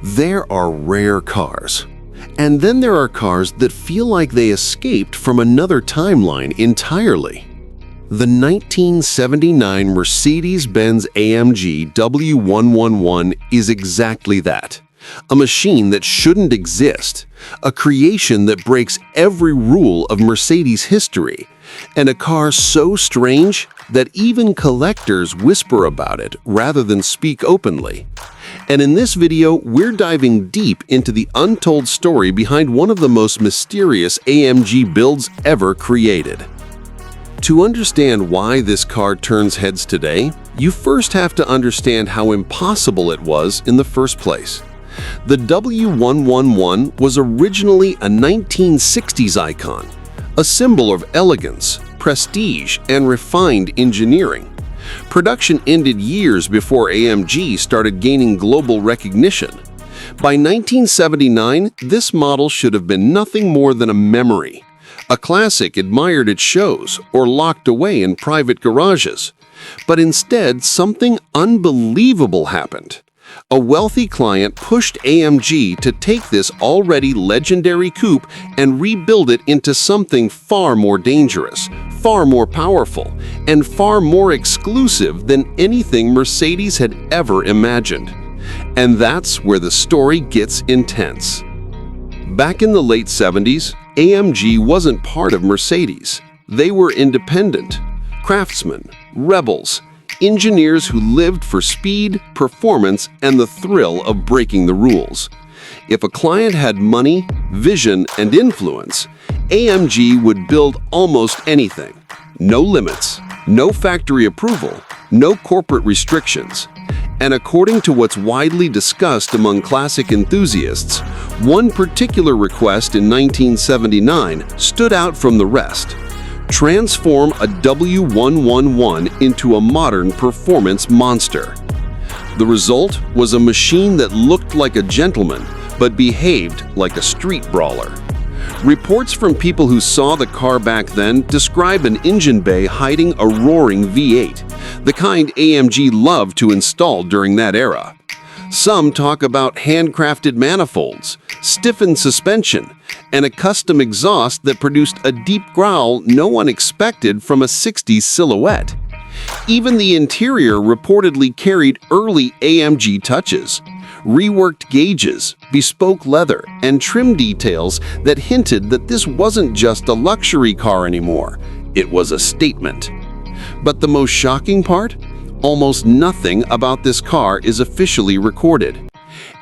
There are rare cars. And then there are cars that feel like they escaped from another timeline entirely. The 1979 Mercedes-Benz AMG W111 is exactly that. A machine that shouldn't exist, a creation that breaks every rule of Mercedes history, and a car so strange that even collectors whisper about it rather than speak openly. And in this video, we're diving deep into the untold story behind one of the most mysterious AMG builds ever created. To understand why this car turns heads today, you first have to understand how impossible it was in the first place. The W111 was originally a 1960s icon, a symbol of elegance, prestige, and refined engineering. Production ended years before AMG started gaining global recognition. By 1979, this model should have been nothing more than a memory, a classic admired at shows or locked away in private garages. But instead, something unbelievable happened. A wealthy client pushed AMG to take this already legendary coupe and rebuild it into something far more dangerous, far more powerful, and far more exclusive than anything Mercedes had ever imagined. And that's where the story gets intense. Back in the late 70s, AMG wasn't part of Mercedes. They were independent, craftsmen, rebels, engineers who lived for speed, performance, and the thrill of breaking the rules. If a client had money, vision, and influence, AMG would build almost anything. No limits, no factory approval, no corporate restrictions. And according to what's widely discussed among classic enthusiasts, one particular request in 1979 stood out from the rest: transform a W111 into a modern performance monster. The result was a machine that looked like a gentleman but behaved like a street brawler. Reports from people who saw the car back then describe an engine bay hiding a roaring V8, the kind AMG loved to install during that era. Some talk about handcrafted manifolds, stiffened suspension, and a custom exhaust that produced a deep growl no one expected from a 60s silhouette. Even the interior reportedly carried early AMG touches: reworked gauges, bespoke leather, and trim details that hinted that this wasn't just a luxury car anymore, it was a statement. But the most shocking part? Almost nothing about this car is officially recorded.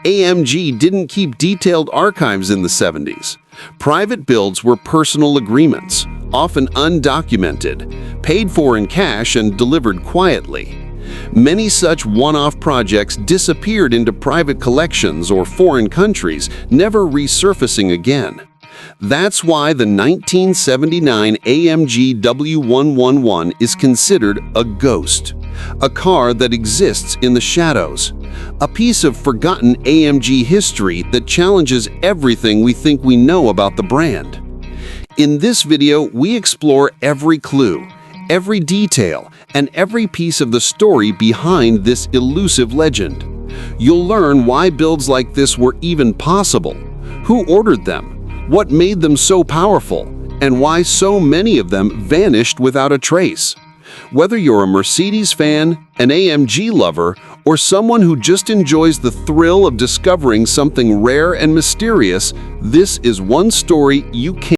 AMG didn't keep detailed archives in the 70s. Private builds were personal agreements, often undocumented, paid for in cash and delivered quietly. Many such one-off projects disappeared into private collections or foreign countries, never resurfacing again. That's why the 1979 AMG W111 is considered a ghost, a car that exists in the shadows, a piece of forgotten AMG history that challenges everything we think we know about the brand. In this video, we explore every clue, every detail, and every piece of the story behind this elusive legend. You'll learn why builds like this were even possible, who ordered them, what made them so powerful, and why so many of them vanished without a trace. Whether you're a Mercedes fan, an AMG lover, or someone who just enjoys the thrill of discovering something rare and mysterious, this is one story you can't